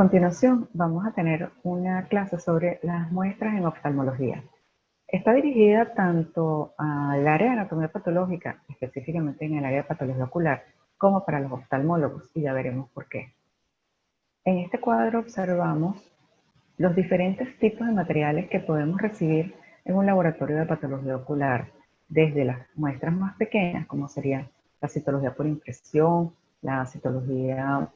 continuación vamos a tener una clase sobre las muestras en oftalmología. Está dirigida tanto al área de anatomía patológica, específicamente en el área de patología ocular, como para los oftalmólogos, y ya veremos por qué. En este cuadro observamos los diferentes tipos de materiales que podemos recibir en un laboratorio de patología ocular, desde las muestras más pequeñas, como sería la citología por impresión, la citología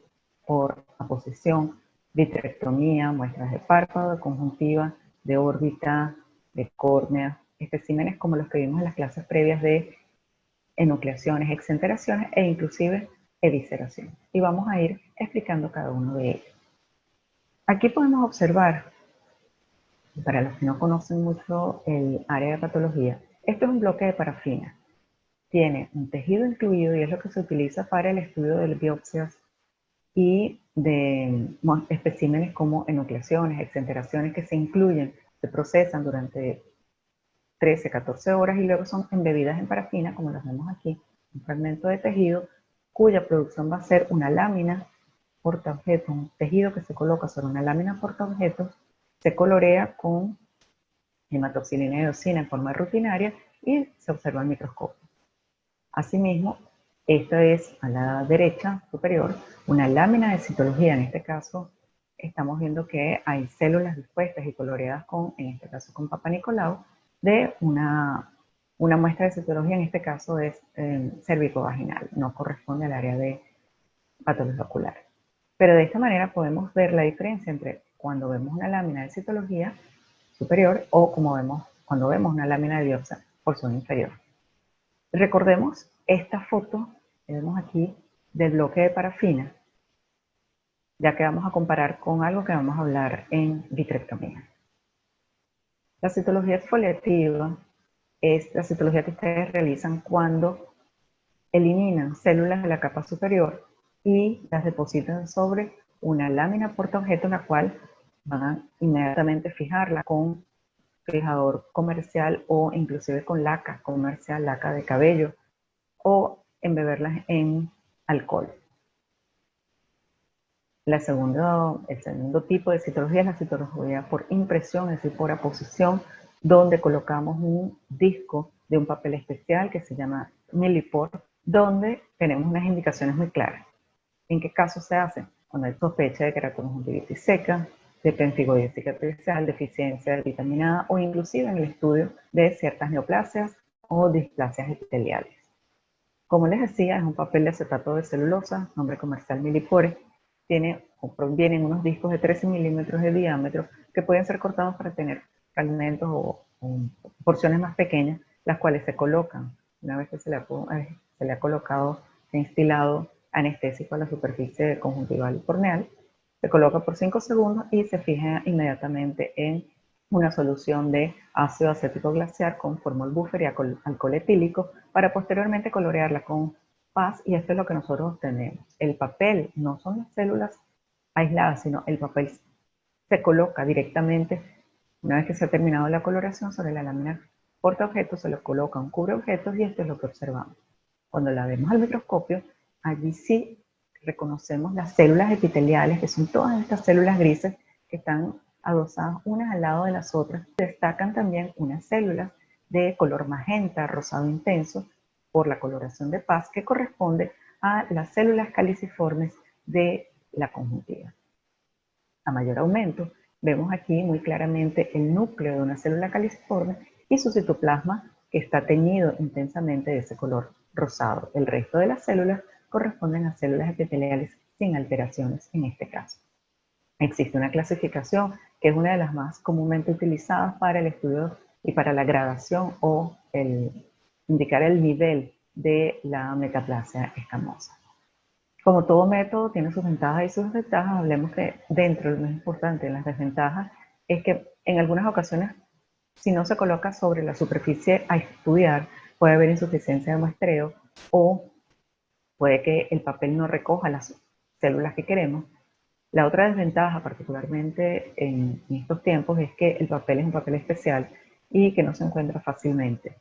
por aposición, vitrectomía, muestras de párpado, de conjuntiva, de órbita, de córnea, especímenes como los que vimos en las clases previas de enucleaciones, exenteraciones e inclusive evisceración. Y vamos a ir explicando cada uno de ellos. Aquí podemos observar, para los que no conocen mucho el área de patología, esto es un bloque de parafina. Tiene un tejido incluido y es lo que se utiliza para el estudio de biopsias y de especímenes como enucleaciones, exenteraciones que se incluyen, se procesan durante 13, 14 horas y luego son embebidas en parafina, como las vemos aquí, un fragmento de tejido cuya producción va a ser una lámina portaobjetos, un tejido que se coloca sobre una lámina portaobjetos, se colorea con hematoxilina y eosina en forma rutinaria y se observa al microscopio. Asimismo, esta es a la derecha superior una lámina de citología. En este caso estamos viendo que hay células dispuestas y coloreadas con, en este caso con Papa Nicolau, de una muestra de citología, en este caso es cérvico-vaginal, no corresponde al área de patología ocular. Pero de esta manera podemos ver la diferencia entre cuando vemos una lámina de citología superior o como cuando vemos una lámina de biopsia porción inferior. Recordemos esta foto que vemos aquí del bloque de parafina, ya que vamos a comparar con algo que vamos a hablar en vitrectomía. La citología exfoliativa es la citología que ustedes realizan cuando eliminan células de la capa superior y las depositan sobre una lámina portaobjeto, la cual van a inmediatamente fijarla con fijador comercial o inclusive con laca comercial, laca de cabello, o embeberlas en alcohol. El segundo tipo de citología es la citología por impresión, es decir, por aposición, donde colocamos un disco de un papel especial que se llama Millipore, donde tenemos unas indicaciones muy claras. ¿En qué casos se hace? Cuando hay sospecha de queratoconjuntivitis seca, de pemfigoides cicatricial, deficiencia de vitamina A o inclusive en el estudio de ciertas neoplasias o displasias epiteliales. Como les decía, es un papel de acetato de celulosa, nombre comercial Millipore. Vienen unos discos de 13 milímetros de diámetro que pueden ser cortados para tener fragmentos o porciones más pequeñas, las cuales se colocan. Una vez que se le ha colocado, se ha instilado anestésico a la superficie conjuntival y corneal, se coloca por 5 segundos y se fija inmediatamente en una solución de ácido acético glaciar con formol-buffer y alcohol etílico para posteriormente colorearla con PAS, y esto es lo que nosotros obtenemos. El papel no son las células aisladas, sino el papel se coloca directamente, una vez que se ha terminado la coloración, sobre la lámina portaobjetos, se le coloca un cubreobjetos y esto es lo que observamos. Cuando la vemos al microscopio, allí sí reconocemos las células epiteliales, que son todas estas células grises que están adosadas unas al lado de las otras. Destacan también unas células de color magenta, rosado intenso, por la coloración de PAS, que corresponde a las células caliciformes de la conjuntiva. A mayor aumento, vemos aquí muy claramente el núcleo de una célula caliciforme y su citoplasma, que está teñido intensamente de ese color rosado. El resto de las células corresponden a células epiteliales sin alteraciones en este caso. Existe una clasificación que es una de las más comúnmente utilizadas para el estudio y para la gradación o indicar el nivel de la metaplasia escamosa. Como todo método tiene sus ventajas y sus desventajas, hablemos que dentro de lo más importante de las desventajas es que en algunas ocasiones, si no se coloca sobre la superficie a estudiar, puede haber insuficiencia de muestreo o puede que el papel no recoja las células que queremos. La otra desventaja, particularmente en estos tiempos, es que el papel es un papel especial y que no se encuentra fácilmente.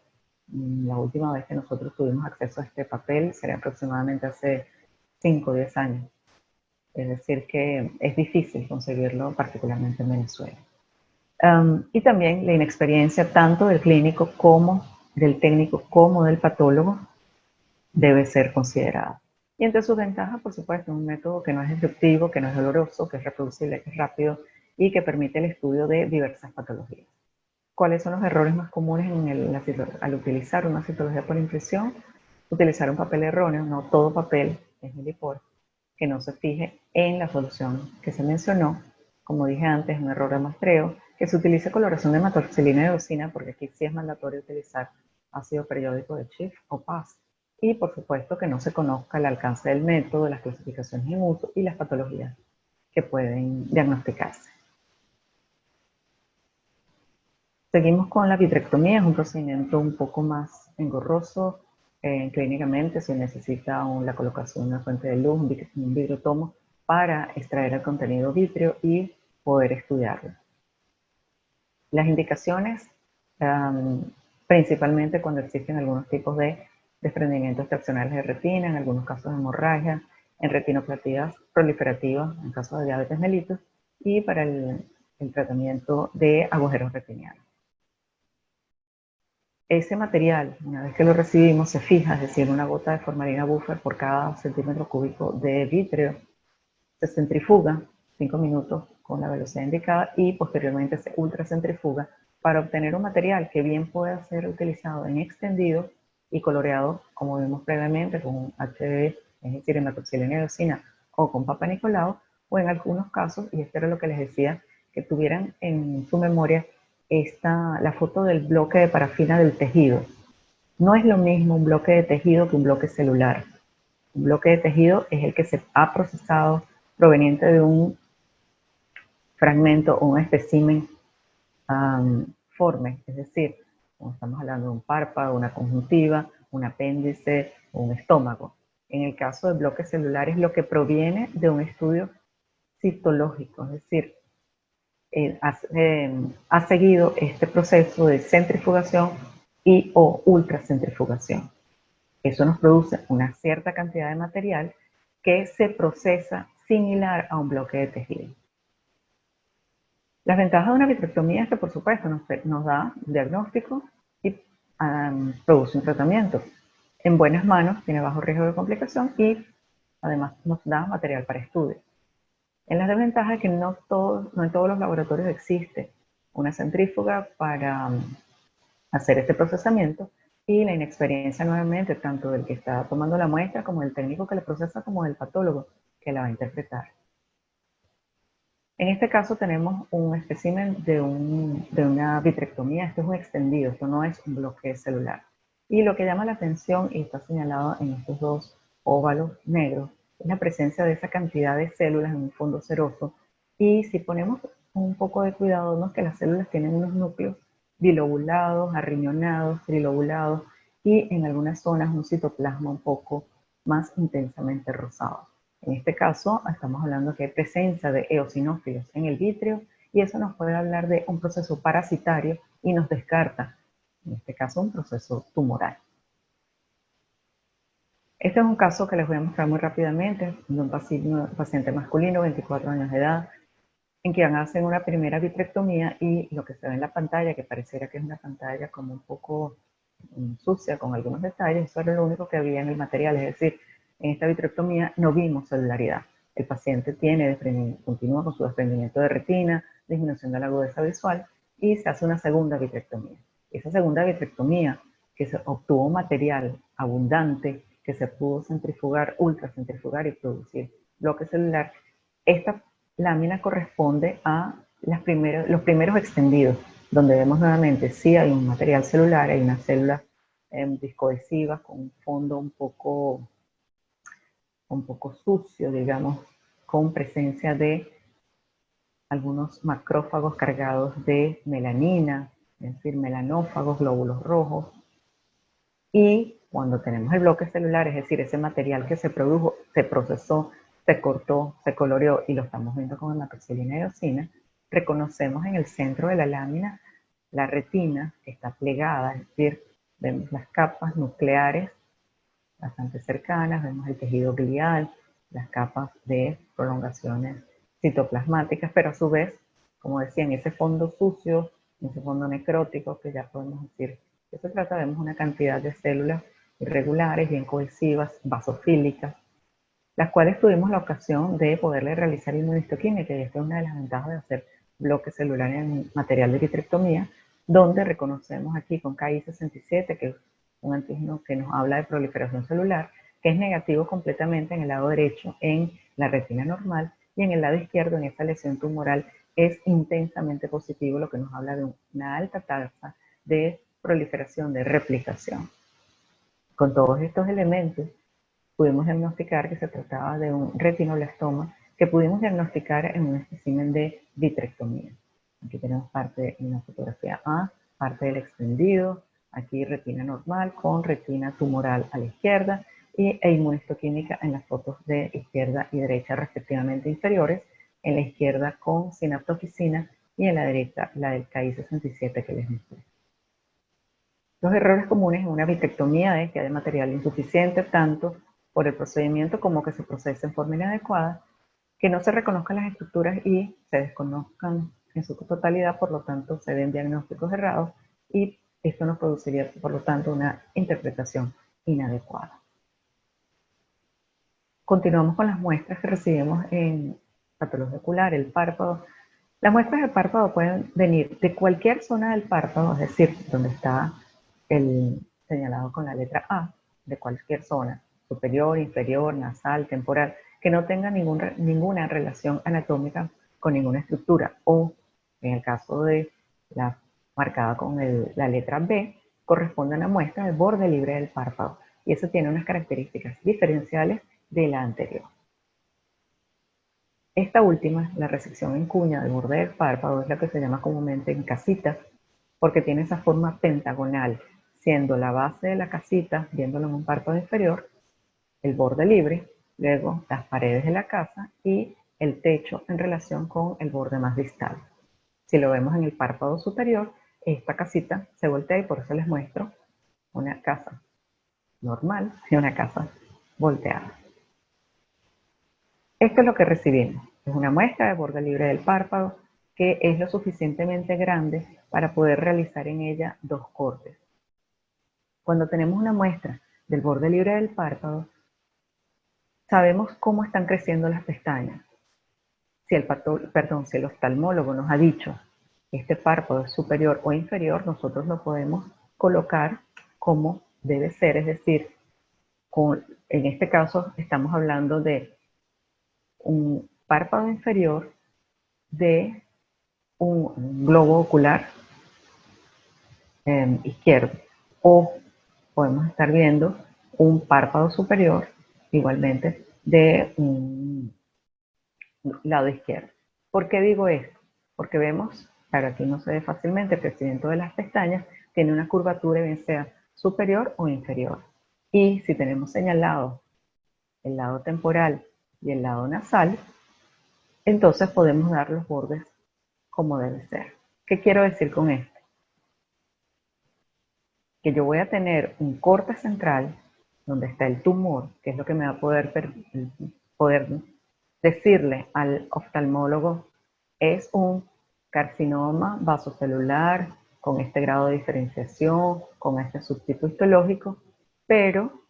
La última vez que nosotros tuvimos acceso a este papel sería aproximadamente hace 5 o 10 años. Es decir, que es difícil conseguirlo, particularmente en Venezuela. Y también la inexperiencia tanto del clínico como del técnico como del patólogo debe ser considerada. Y entre sus ventajas, por supuesto, un método que no es disruptivo, que no es doloroso, que es reproducible, que es rápido y que permite el estudio de diversas patologías. ¿Cuáles son los errores más comunes al utilizar una citología por impresión? Utilizar un papel erróneo, no todo papel es Millipore, que no se fije en la solución que se mencionó. Como dije antes, un error de muestreo, que se utilice coloración de hematoxilina y eosina, porque aquí sí es mandatorio utilizar ácido periódico de Schiff o PAS. Y por supuesto que no se conozca el alcance del método, las clasificaciones en uso y las patologías que pueden diagnosticarse. Seguimos con la vitrectomía, es un procedimiento un poco más engorroso. Clínicamente se necesita la colocación de una fuente de luz, un vidriotomo, para extraer el contenido vítreo y poder estudiarlo. Las indicaciones, principalmente cuando existen algunos tipos de desprendimientos extraccionales de retina, en algunos casos de hemorragia, en retinopatías proliferativas, en caso de diabetes mellitus, y para el tratamiento de agujeros retinianos. Ese material, una vez que lo recibimos, se fija, es decir, una gota de formalina buffer por cada centímetro cúbico de vítreo, se centrifuga 5 minutos con la velocidad indicada y posteriormente se ultracentrifuga para obtener un material que bien pueda ser utilizado en extendido y coloreado, como vimos previamente, con HB, es decir, hematoxilina y eosina, o con Papa Nicolau, o en algunos casos, y esto era lo que les decía, que tuvieran en su memoria la foto del bloque de parafina del tejido. No es lo mismo un bloque de tejido que un bloque celular. Un bloque de tejido es el que se ha procesado proveniente de un fragmento o un espécimen forme, es decir, como estamos hablando de un párpado, una conjuntiva, un apéndice o un estómago. En el caso de bloques celulares, lo que proviene de un estudio citológico, es decir, ha seguido este proceso de centrifugación y o ultracentrifugación. Eso nos produce una cierta cantidad de material que se procesa similar a un bloque de tejido. Las ventajas de una vitrectomía es que, por supuesto, nos da un diagnóstico y produce un tratamiento. En buenas manos, tiene bajo riesgo de complicación y además nos da material para estudio. En las desventajas es que no en todos los laboratorios existe una centrífuga para hacer este procesamiento y la inexperiencia nuevamente tanto del que está tomando la muestra como del técnico que la procesa como del patólogo que la va a interpretar. En este caso tenemos un espécimen de una vitrectomía. Esto es un extendido, esto no es un bloque celular. Y lo que llama la atención, y está señalado en estos dos óvalos negros, es la presencia de esa cantidad de células en un fondo ceroso. Y si ponemos un poco de cuidado, vemos que las células tienen unos núcleos bilobulados, arriñonados, trilobulados y en algunas zonas un citoplasma un poco más intensamente rosado. En este caso, estamos hablando que hay presencia de eosinófilos en el vítreo y eso nos puede hablar de un proceso parasitario y nos descarta, en este caso, un proceso tumoral. Este es un caso que les voy a mostrar muy rápidamente de un paciente masculino, 24 años de edad, en que hacen una primera vitrectomía y lo que se ve en la pantalla, que pareciera que es una pantalla como un poco sucia con algunos detalles, eso era lo único que había en el material, es decir, en esta vitrectomía no vimos celularidad. El paciente continúa con su desprendimiento de retina, disminución de la agudeza visual y se hace una segunda vitrectomía. Esa segunda vitrectomía, que se obtuvo material abundante, que se pudo centrifugar, ultracentrifugar y producir bloque celular, esta lámina corresponde a los primeros extendidos, donde vemos nuevamente sí hay un material celular, hay unas células discoadhesivas con un fondo un poco sucio, digamos, con presencia de algunos macrófagos cargados de melanina, es decir, melanófagos, glóbulos rojos. Y cuando tenemos el bloque celular, es decir, ese material que se produjo, se procesó, se cortó, se coloreó y lo estamos viendo con hematoxilina y eosina, reconocemos en el centro de la lámina la retina que está plegada, es decir, vemos las capas nucleares bastante cercanas, vemos el tejido glial, las capas de prolongaciones citoplasmáticas, pero a su vez, como decía, en ese fondo sucio, en ese fondo necrótico, que ya podemos decir que se trata, vemos una cantidad de células irregulares, bien cohesivas, basofílicas, las cuales tuvimos la ocasión de poderle realizar inmunohistoquímica, y esta es una de las ventajas de hacer bloque celular en material de vitrectomía, donde reconocemos aquí con Ki67, que es un antígeno que nos habla de proliferación celular, que es negativo completamente en el lado derecho en la retina normal, y en el lado izquierdo, en esta lesión tumoral, es intensamente positivo, lo que nos habla de una alta tasa de proliferación, de replicación. Con todos estos elementos, pudimos diagnosticar que se trataba de un retinoblastoma que pudimos diagnosticar en un espécimen de vitrectomía. Aquí tenemos parte en la fotografía A, parte del extendido, aquí retina normal con retina tumoral a la izquierda e inmunohistoquímica en las fotos de izquierda y derecha respectivamente inferiores, en la izquierda con sinaptofisina y en la derecha la del Ki67 que les mostré. Los errores comunes en una vitrectomía es que haya material insuficiente, tanto por el procedimiento como que se procese en forma inadecuada, que no se reconozcan las estructuras y se desconozcan en su totalidad, por lo tanto se den diagnósticos errados y esto nos produciría, por lo tanto, una interpretación inadecuada. Continuamos con las muestras que recibimos en patología ocular, el párpado. Las muestras del párpado pueden venir de cualquier zona del párpado, es decir, donde está el señalado con la letra A, de cualquier zona, superior, inferior, nasal, temporal, que no tenga ninguna relación anatómica con ninguna estructura, o en el caso de la marcada con la letra B, corresponde a una muestra del borde libre del párpado, y eso tiene unas características diferenciales de la anterior. Esta última, la resección en cuña del borde del párpado, es la que se llama comúnmente en casita, porque tiene esa forma pentagonal, siendo la base de la casita, viéndolo en un párpado inferior, el borde libre, luego las paredes de la casa y el techo en relación con el borde más distal. Si lo vemos en el párpado superior, esta casita se voltea, y por eso les muestro una casa normal y una casa volteada. Esto es lo que recibimos. Es una muestra de borde libre del párpado que es lo suficientemente grande para poder realizar en ella dos cortes. Cuando tenemos una muestra del borde libre del párpado, sabemos cómo están creciendo las pestañas. Si el oftalmólogo nos ha dicho que este párpado es superior o inferior, nosotros lo podemos colocar como debe ser, es decir, en este caso estamos hablando de un párpado inferior de un globo ocular izquierdo, o podemos estar viendo un párpado superior igualmente de un lado izquierdo. ¿Por qué digo esto? Porque vemos, claro, aquí no se ve fácilmente, el crecimiento de las pestañas tiene una curvatura, bien sea superior o inferior. Y si tenemos señalado el lado temporal y el lado nasal, entonces podemos dar los bordes como debe ser. ¿Qué quiero decir con esto? Que yo voy a tener un corte central donde está el tumor, que es lo que me va a poder decirle al oftalmólogo, es un carcinoma vasocelular con este grado de diferenciación, con este subtipo histológico, pero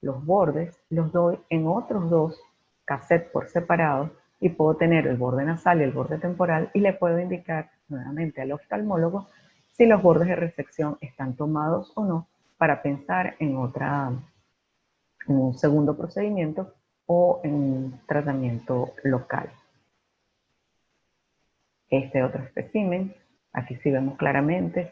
los bordes los doy en otros dos cassettes por separado, y puedo tener el borde nasal y el borde temporal, y le puedo indicar nuevamente al oftalmólogo si los bordes de resección están tomados o no, para pensar en un segundo procedimiento o en un tratamiento local. Este otro espécimen, aquí sí vemos claramente,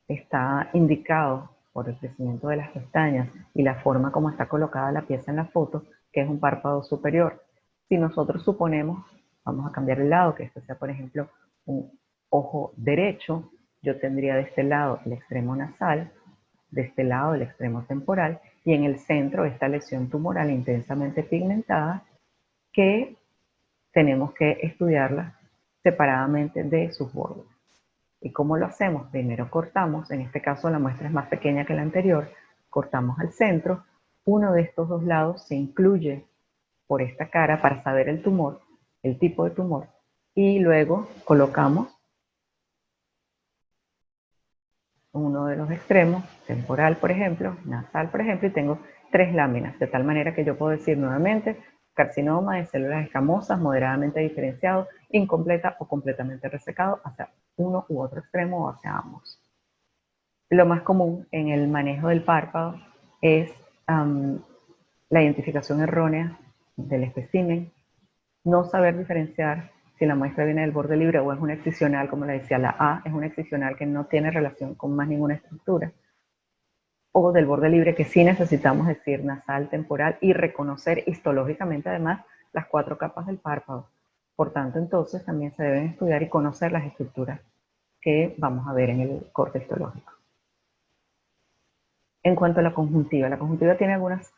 está indicado por el crecimiento de las pestañas y la forma como está colocada la pieza en la foto, que es un párpado superior. Si nosotros suponemos, vamos a cambiar el lado, que este sea por ejemplo un ojo derecho, yo tendría de este lado el extremo nasal, de este lado el extremo temporal, y en el centro esta lesión tumoral intensamente pigmentada, que tenemos que estudiarla separadamente de sus bordes. ¿Y cómo lo hacemos? Primero cortamos, en este caso la muestra es más pequeña que la anterior, cortamos al centro, uno de estos dos lados se incluye por esta cara para saber el tumor, el tipo de tumor, y luego colocamos uno de los extremos, temporal por ejemplo, nasal por ejemplo, y tengo 3 láminas, de tal manera que yo puedo decir nuevamente carcinoma de células escamosas moderadamente diferenciado, incompleta o completamente resecado hacia uno u otro extremo o hacia ambos. Lo más común en el manejo del párpado es la identificación errónea del espécimen, no saber diferenciar si la muestra viene del borde libre o es una excisional, como le decía, la A es una excisional que no tiene relación con más ninguna estructura, o del borde libre que sí necesitamos decir nasal, temporal y reconocer histológicamente además las 4 capas del párpado. Por tanto, entonces también se deben estudiar y conocer las estructuras que vamos a ver en el corte histológico. En cuanto a la conjuntiva tiene algunas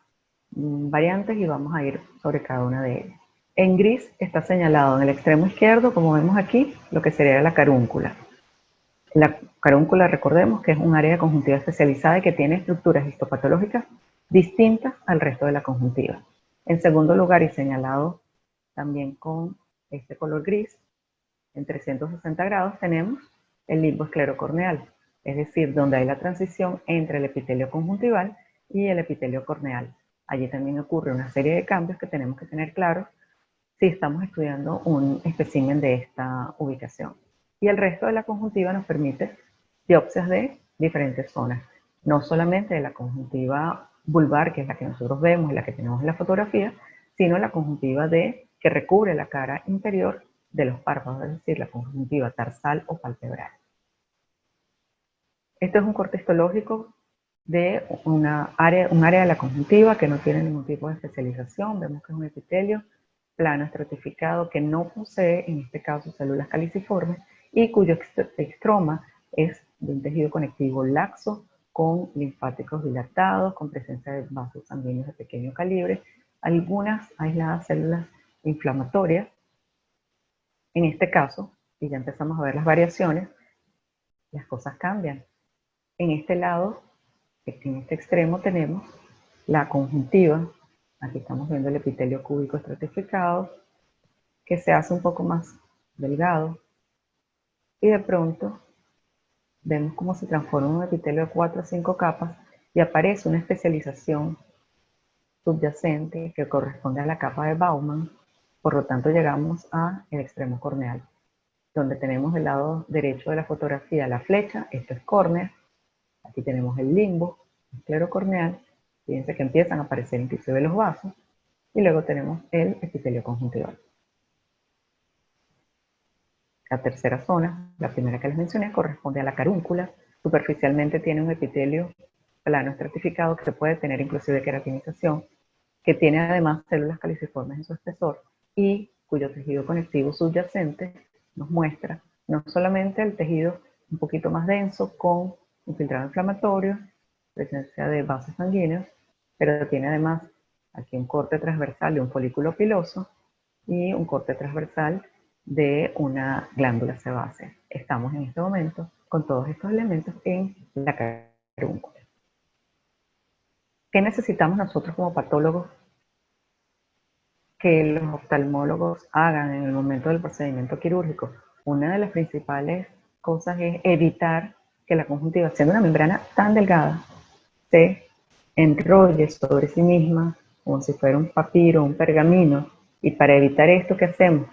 variantes y vamos a ir sobre cada una de ellas. En gris está señalado en el extremo izquierdo, como vemos aquí, lo que sería la carúncula. La carúncula, recordemos que es un área de conjuntiva especializada y que tiene estructuras histopatológicas distintas al resto de la conjuntiva. En segundo lugar, y señalado también con este color gris, en 360 grados tenemos el limbo esclerocorneal, es decir, donde hay la transición entre el epitelio conjuntival y el epitelio corneal. Allí también ocurre una serie de cambios que tenemos que tener claros si estamos estudiando un espécimen de esta ubicación. Y el resto de la conjuntiva nos permite biopsias de diferentes zonas, no solamente de la conjuntiva vulvar, que es la que nosotros vemos y la que tenemos en la fotografía, sino la conjuntiva que recubre la cara interior de los párpados, es decir, la conjuntiva tarsal o palpebral. Este es un corte histológico de un área de la conjuntiva que no tiene ningún tipo de especialización. Vemos que es un epitelio plano estratificado que no posee, en este caso, células caliciformes y cuyo estroma es de un tejido conectivo laxo con linfáticos dilatados, con presencia de vasos sanguíneos de pequeño calibre, algunas aisladas células inflamatorias. En este caso, y ya empezamos a ver las variaciones, las cosas cambian. En este lado, en este extremo tenemos la conjuntiva. Aquí estamos viendo el epitelio cúbico estratificado, que se hace un poco más delgado. Y de pronto vemos cómo se transforma un epitelio de 4 a 5 capas y aparece una especialización subyacente que corresponde a la capa de Baumann. Por lo tanto, llegamos al extremo corneal, donde tenemos del lado derecho de la fotografía la flecha, esto es córnea. Aquí tenemos el limbo esclerocorneal, fíjense que empiezan a aparecer inclusive los vasos, y luego tenemos el epitelio conjuntival. La tercera zona, la primera que les mencioné, corresponde a la carúncula. Superficialmente tiene un epitelio plano estratificado que puede tener inclusive queratinización, que tiene además células caliciformes en su espesor y cuyo tejido conectivo subyacente nos muestra no solamente el tejido un poquito más denso con infiltrado inflamatorio, presencia de vasos sanguíneos, pero tiene además aquí un corte transversal de un folículo piloso y un corte transversal de una glándula sebácea. Estamos en este momento con todos estos elementos en la carúncula. ¿Qué necesitamos nosotros como patólogos que los oftalmólogos hagan en el momento del procedimiento quirúrgico? Una de las principales cosas es evitar que la conjuntiva, siendo una membrana tan delgada, se enrolle sobre sí misma como si fuera un papiro, un pergamino. Y para evitar esto, ¿qué hacemos?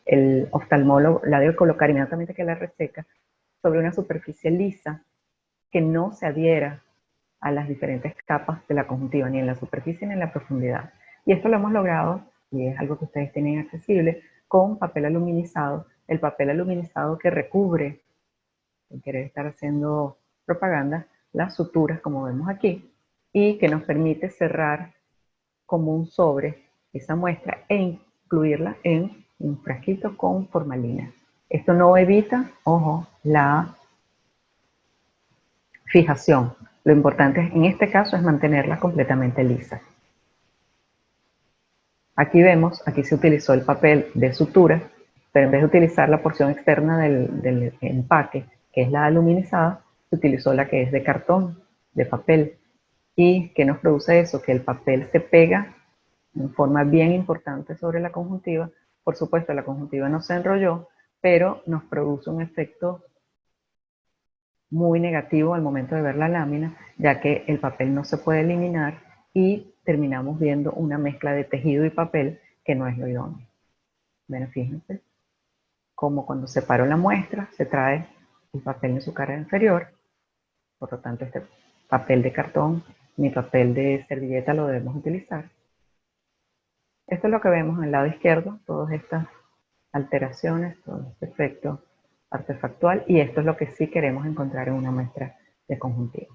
El oftalmólogo la debe colocar inmediatamente que la reseca sobre una superficie lisa que no se adhiera a las diferentes capas de la conjuntiva, ni en la superficie ni en la profundidad. Y esto lo hemos logrado, y es algo que ustedes tienen accesible, con papel aluminizado. El papel aluminizado que recubre, sin querer estar haciendo propaganda, las suturas, como vemos aquí, y que nos permite cerrar como un sobre esa muestra e incluirla en un frasquito con formalina. Esto no evita, ojo, la fijación. Lo importante en este caso es mantenerla completamente lisa. Aquí vemos, aquí se utilizó el papel de sutura, pero en vez de utilizar la porción externa del empaque, que es la aluminizada, se utilizó la que es de cartón, de papel. ¿Y qué nos produce eso? Que el papel se pega en forma bien importante sobre la conjuntiva. Por supuesto, la conjuntiva no se enrolló, pero nos produce un efecto muy negativo al momento de ver la lámina, ya que el papel no se puede eliminar y terminamos viendo una mezcla de tejido y papel que no es lo idóneo. Bueno, fíjense como cuando separo la muestra se trae el papel en su cara inferior, por lo tanto este papel de cartón ni papel de servilleta lo debemos utilizar. Esto es lo que vemos en el lado izquierdo, todas estas alteraciones, todo este efecto artefactual, y esto es lo que sí queremos encontrar en una muestra de conjuntiva.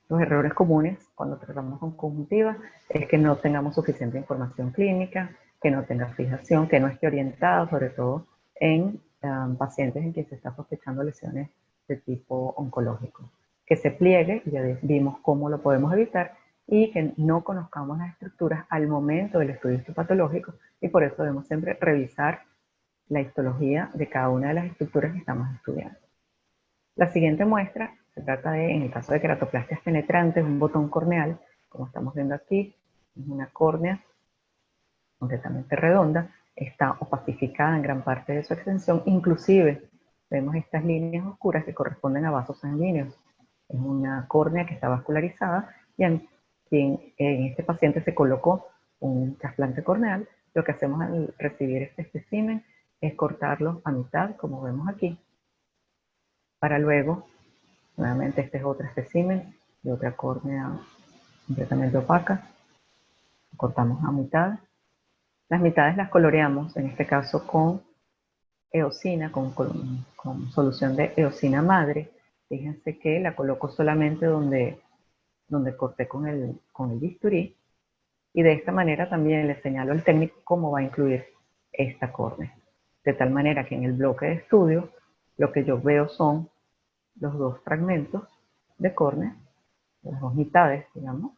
Los errores comunes cuando tratamos con conjuntiva es que no tengamos suficiente información clínica, que no tenga fijación, que no esté orientada, sobre todo en pacientes en quienes se está sospechando lesiones de tipo oncológico. Que se pliegue, ya vimos cómo lo podemos evitar, y que no conozcamos las estructuras al momento del estudio histopatológico, y por eso debemos siempre revisar la histología de cada una de las estructuras que estamos estudiando. La siguiente muestra se trata de, en el caso de queratoplastias penetrantes, un botón corneal, como estamos viendo aquí, es una córnea completamente redonda, está opacificada en gran parte de su extensión, inclusive vemos estas líneas oscuras que corresponden a vasos sanguíneos. Es una córnea que está vascularizada y en este paciente se colocó un trasplante corneal. Lo que hacemos al recibir este espécimen es cortarlo a mitad, como vemos aquí, para luego, nuevamente este es otro espécimen de otra córnea completamente opaca, lo cortamos a mitad. Las mitades las coloreamos, en este caso con eosina, con solución de eosina madre. Fíjense que la coloco solamente donde corté con el bisturí, y de esta manera también le señalo al técnico cómo va a incluir esta córnea. De tal manera que en el bloque de estudio lo que yo veo son los dos fragmentos de córnea, las dos mitades, digamos,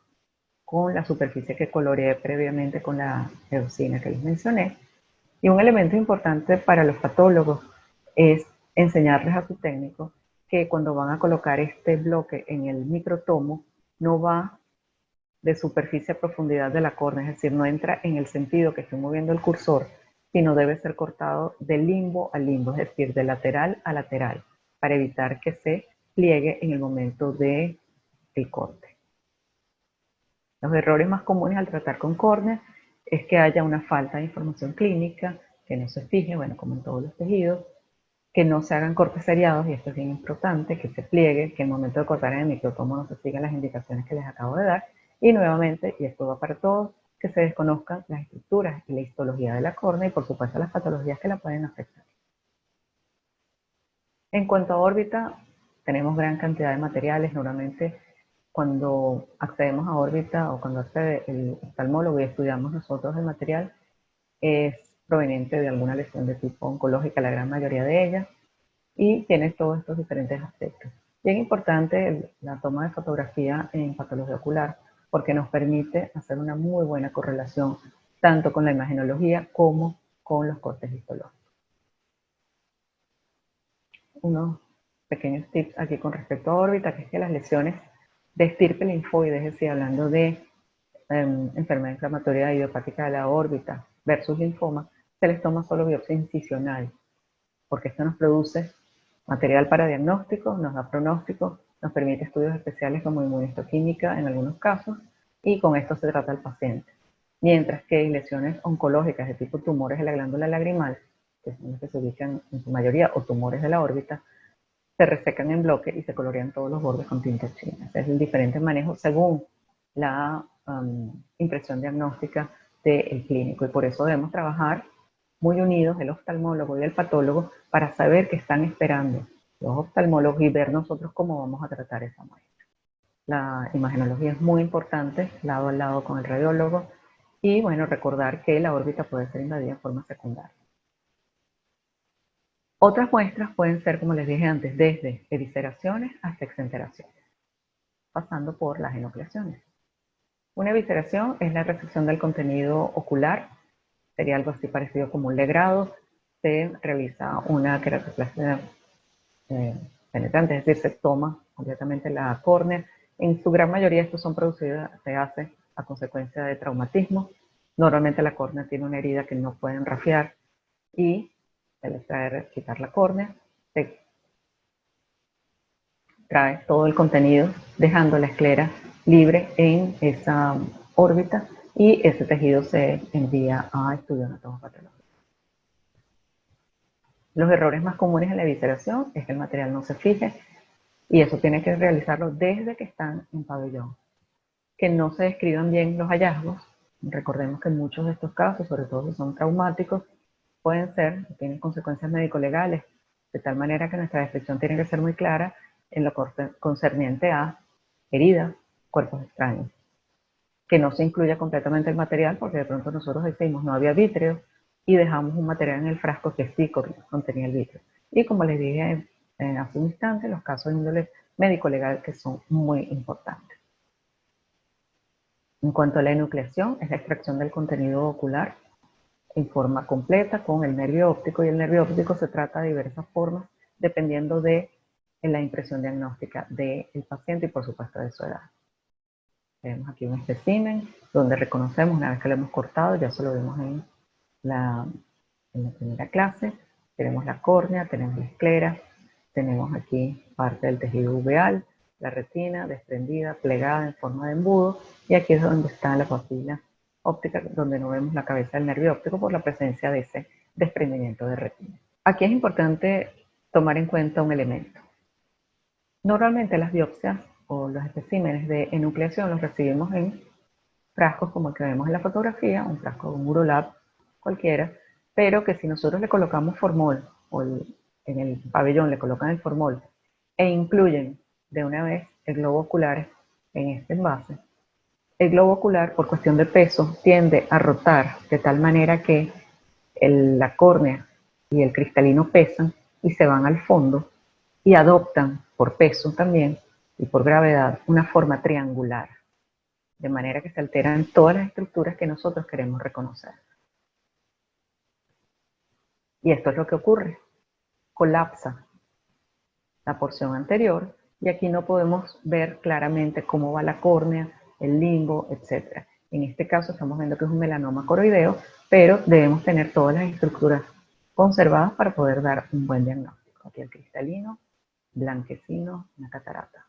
con la superficie que coloreé previamente con la eosina que les mencioné. Y un elemento importante para los patólogos es enseñarles a su técnico que cuando van a colocar este bloque en el microtomo, no va de superficie a profundidad de la córnea, es decir, no entra en el sentido que estoy moviendo el cursor, sino debe ser cortado de limbo a limbo, es decir, de lateral a lateral, para evitar que se pliegue en el momento del corte. Los errores más comunes al tratar con córnea es que haya una falta de información clínica, que no se fije, bueno, como en todos los tejidos, que no se hagan cortes seriados, y esto es bien importante, que se pliegue, que en el momento de cortar en el microtomo no se sigan las indicaciones que les acabo de dar, y nuevamente, y esto va para todos, que se desconozcan las estructuras y la histología de la córnea y por supuesto las patologías que la pueden afectar. En cuanto a órbita, tenemos gran cantidad de materiales. Normalmente cuando accedemos a órbita o cuando accede el oftalmólogo y estudiamos nosotros el material, es proveniente de alguna lesión de tipo oncológica, la gran mayoría de ellas, y tiene todos estos diferentes aspectos. Bien importante la toma de fotografía en patología ocular, porque nos permite hacer una muy buena correlación tanto con la imagenología como con los cortes histológicos. Unos pequeños tips aquí con respecto a órbita, que es que las lesiones de estirpe linfoide, es decir, hablando de enfermedad inflamatoria idiopática de la órbita versus linfoma, se les toma solo biopsia incisional, porque esto nos produce material para diagnóstico, nos da pronóstico, nos permite estudios especiales como inmunohistoquímica en algunos casos, y con esto se trata al paciente. Mientras que lesiones oncológicas de tipo tumores de la glándula lagrimal, que son las que se ubican en su mayoría, o tumores de la órbita, se resecan en bloque y se colorean todos los bordes con tinta china. Es el diferente manejo según la impresión diagnóstica del clínico, y por eso debemos trabajar muy unidos el oftalmólogo y el patólogo para saber qué están esperando los oftalmólogos y ver nosotros cómo vamos a tratar esa muestra. La imagenología es muy importante, lado a lado con el radiólogo, y bueno, recordar que la órbita puede ser invadida en forma secundaria. Otras muestras pueden ser, como les dije antes, desde evisceraciones hasta exenteraciones, pasando por las enucleaciones. Una evisceración es la resección del contenido ocular, sería algo así parecido como un legrado. Se realiza una queratoplastia penetrante, es decir, se toma completamente la córnea. En su gran mayoría estos son producidos, se hace a consecuencia de traumatismo. Normalmente la córnea tiene una herida que no pueden rafiar y al extraer, quitar la córnea, se trae todo el contenido dejando la esclera libre en esa órbita y ese tejido se envía a estudio anatomopatológico. Los errores más comunes en la evisceración es que el material no se fije y eso tiene que realizarlo desde que están en pabellón. Que no se describan bien los hallazgos. Recordemos que muchos de estos casos, sobre todo si son traumáticos, pueden ser, tienen consecuencias médico-legales, de tal manera que nuestra descripción tiene que ser muy clara en lo concerniente a heridas, cuerpos extraños. Que no se incluya completamente el material, porque de pronto nosotros decimos no había vítreo y dejamos un material en el frasco que sí contenía el vítreo. Y como les dije hace un instante, los casos de índole médico-legal que son muy importantes. En cuanto a la enucleación, es la extracción del contenido ocular en forma completa con el nervio óptico, y el nervio óptico se trata de diversas formas dependiendo de la impresión diagnóstica del paciente y por supuesto de su edad. Tenemos aquí un espécimen donde reconocemos una vez que lo hemos cortado, ya eso lo vimos en la primera clase. Tenemos la córnea, tenemos la esclera, tenemos aquí parte del tejido uveal, la retina desprendida, plegada en forma de embudo, y aquí es donde está la papila óptica, donde no vemos la cabeza del nervio óptico por la presencia de ese desprendimiento de retina. Aquí es importante tomar en cuenta un elemento. Normalmente las biopsias o los especímenes de enucleación los recibimos en frascos como el que vemos en la fotografía, un frasco de un Urolab cualquiera, pero que si nosotros le colocamos formol o en el pabellón le colocan el formol e incluyen de una vez el globo ocular en este envase, el globo ocular por cuestión de peso tiende a rotar de tal manera que la córnea y el cristalino pesan y se van al fondo y adoptan por peso también y por gravedad una forma triangular, de manera que se alteran todas las estructuras que nosotros queremos reconocer. Y esto es lo que ocurre, colapsa la porción anterior y aquí no podemos ver claramente cómo va la córnea, el limbo, etc. En este caso estamos viendo que es un melanoma coroideo, pero debemos tener todas las estructuras conservadas para poder dar un buen diagnóstico. Aquí el cristalino, blanquecino, una catarata.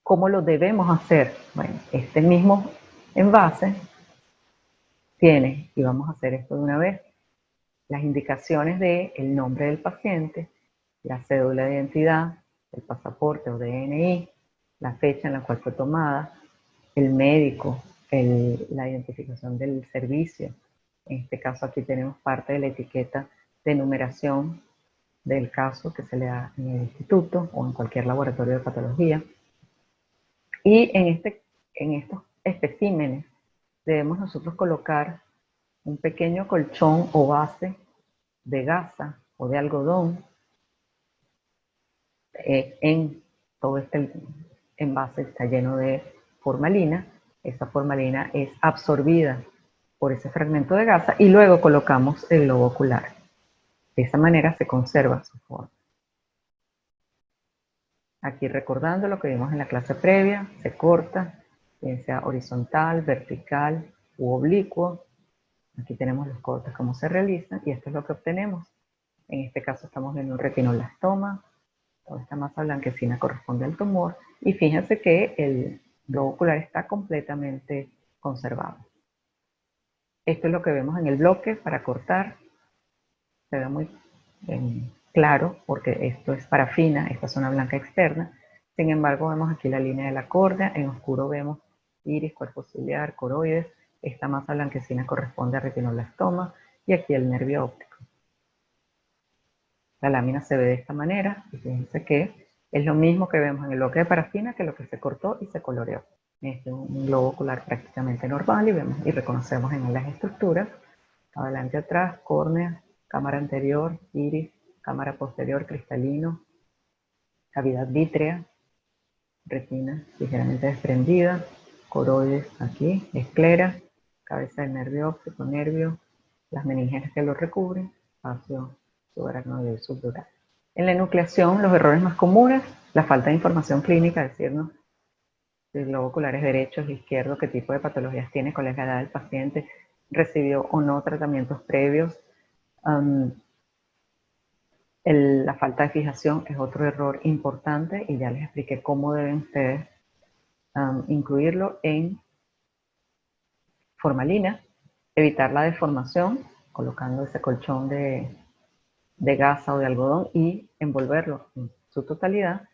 ¿Cómo lo debemos hacer? Bueno, este mismo envase tiene, y vamos a hacer esto de una vez, las indicaciones del nombre del paciente, la cédula de identidad, el pasaporte o DNI, la fecha en la cual fue tomada, el médico, la identificación del servicio. En este caso aquí tenemos parte de la etiqueta de numeración del caso que se le da en el instituto o en cualquier laboratorio de patología. Y en estos especímenes debemos nosotros colocar un pequeño colchón o base de gasa o de algodón en todo este envase. Está lleno de formalina. Esa formalina es absorbida por ese fragmento de gasa y luego colocamos el globo ocular. De esa manera se conserva su forma. Aquí recordando lo que vimos en la clase previa, se corta, bien sea horizontal, vertical u oblicuo. Aquí tenemos los cortes, cómo se realizan, y esto es lo que obtenemos. En este caso estamos viendo un retinoblastoma. Toda esta masa blanquecina corresponde al tumor, y fíjense que el globo ocular está completamente conservado. Esto es lo que vemos en el bloque para cortar. Se ve muy claro porque esto es parafina, esta zona blanca externa. Sin embargo, vemos aquí la línea de la córnea, en oscuro vemos iris, cuerpo ciliar, coroides. Esta masa blanquecina corresponde a retinoblastoma y aquí el nervio óptico. La lámina se ve de esta manera y fíjense que es lo mismo que vemos en el bloque de parafina que lo que se cortó y se coloreó. Este es un globo ocular prácticamente normal y vemos y reconocemos en las estructuras, adelante, atrás, córnea, cámara anterior, iris, cámara posterior, cristalino, cavidad vítrea, retina ligeramente desprendida, coroides aquí, esclera, cabeza del nervio óptico, nervio, las meninges que lo recubren, espacio subaracnoideo y subdural. En la enucleación, los errores más comunes, la falta de información clínica, es decir, si el globo ocular es derecho, es izquierdo, qué tipo de patologías tiene, cuál es la edad del paciente, recibió o no tratamientos previos. La falta de fijación es otro error importante y ya les expliqué cómo deben ustedes incluirlo en formalina, evitar la deformación colocando ese colchón de gasa o de algodón y envolverlo en su totalidad,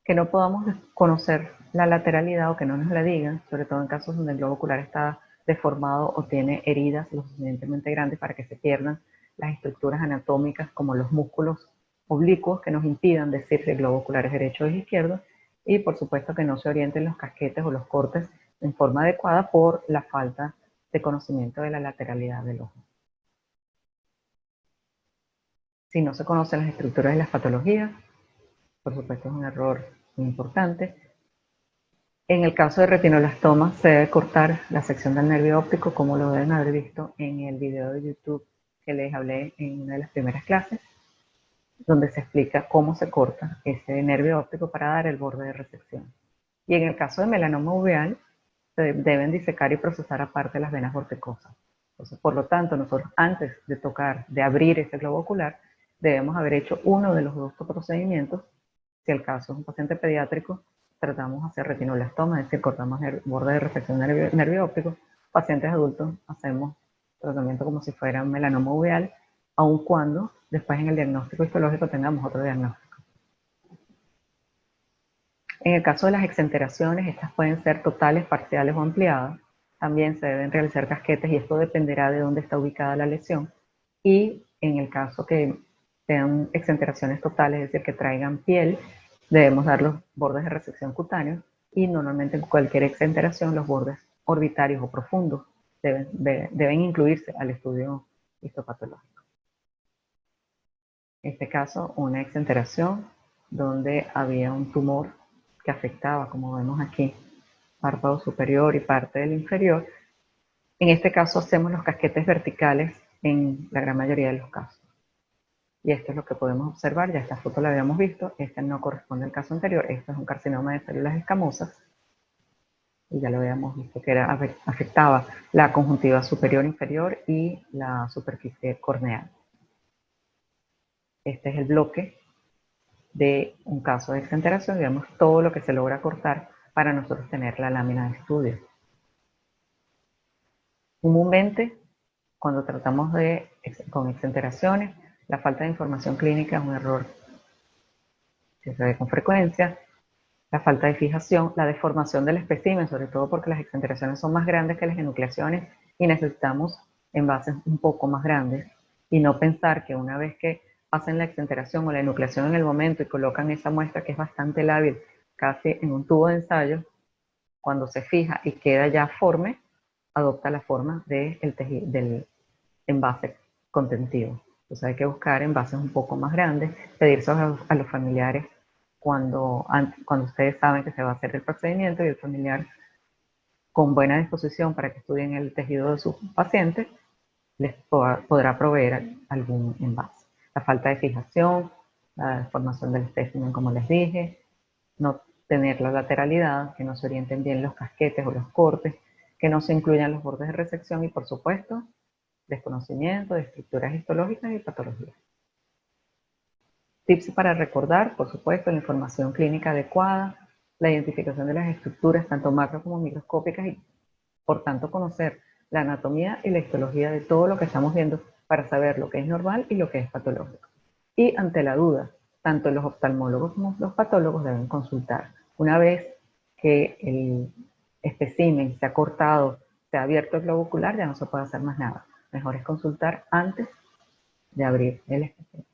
que no podamos conocer la lateralidad o que no nos la digan, sobre todo en casos donde el globo ocular está deformado o tiene heridas lo suficientemente grandes para que se pierdan las estructuras anatómicas como los músculos oblicuos que nos impidan decir si el globo ocular es derecho o es izquierdo, y por supuesto que no se orienten los casquetes o los cortes en forma adecuada por la falta de conocimiento de la lateralidad del ojo. Si no se conocen las estructuras de las patologías, por supuesto es un error muy importante. En el caso de retinoblastoma se debe cortar la sección del nervio óptico, como lo deben haber visto en el video de YouTube que les hablé en una de las primeras clases, donde se explica cómo se corta ese nervio óptico para dar el borde de resección. Y en el caso de melanoma uveal, se deben disecar y procesar aparte las venas vorticosas. Entonces, por lo tanto, nosotros antes de tocar, de abrir ese globo ocular, debemos haber hecho uno de los dos procedimientos. Si el caso es un paciente pediátrico, tratamos de hacer retinoblastoma, es decir, cortamos el borde de resección nervio óptico. Pacientes adultos hacemos tratamiento como si fuera un melanoma uveal, aun cuando después en el diagnóstico histológico tengamos otro diagnóstico. En el caso de las exenteraciones, estas pueden ser totales, parciales o ampliadas. También se deben realizar casquetes y esto dependerá de dónde está ubicada la lesión. Y en el caso que sean exenteraciones totales, es decir, que traigan piel, debemos dar los bordes de resección cutáneos y normalmente en cualquier exenteración los bordes orbitarios o profundos deben incluirse al estudio histopatológico. En este caso, una exenteración donde había un tumor que afectaba, como vemos aquí, párpado superior y parte del inferior. En este caso hacemos los casquetes verticales en la gran mayoría de los casos. Y esto es lo que podemos observar, ya esta foto la habíamos visto, esta no corresponde al caso anterior, esto es un carcinoma de células escamosas, y ya lo habíamos visto que afectaba la conjuntiva superior inferior y la superficie corneal. Este es el bloque de un caso de exenteración, digamos todo lo que se logra cortar para nosotros tener la lámina de estudio. Comúnmente, cuando tratamos con exenteraciones, la falta de información clínica es un error que se ve con frecuencia, la falta de fijación, la deformación del espécimen, sobre todo porque las exenteraciones son más grandes que las enucleaciones y necesitamos envases un poco más grandes, y no pensar que una vez que hacen la exenteración o la enucleación en el momento y colocan esa muestra que es bastante lábil casi en un tubo de ensayo, cuando se fija y queda ya forme, adopta la forma del envase contentivo. Entonces hay que buscar envases un poco más grandes, pedirse a los familiares cuando ustedes saben que se va a hacer el procedimiento y el familiar con buena disposición para que estudien el tejido de su paciente les podrá proveer algún envase. La falta de fijación, la deformación del espécimen, como les dije, no tener la lateralidad, que no se orienten bien los casquetes o los cortes, que no se incluyan los bordes de resección y, por supuesto, desconocimiento de estructuras histológicas y patologías. Tips para recordar, por supuesto, la información clínica adecuada, la identificación de las estructuras, tanto macro como microscópicas, y por tanto conocer la anatomía y la histología de todo lo que estamos viendo para saber lo que es normal y lo que es patológico. Y ante la duda, tanto los oftalmólogos como los patólogos deben consultar. Una vez que el espécimen se ha cortado, se ha abierto el globo ocular, ya no se puede hacer más nada. Mejor es consultar antes de abrir el espécimen.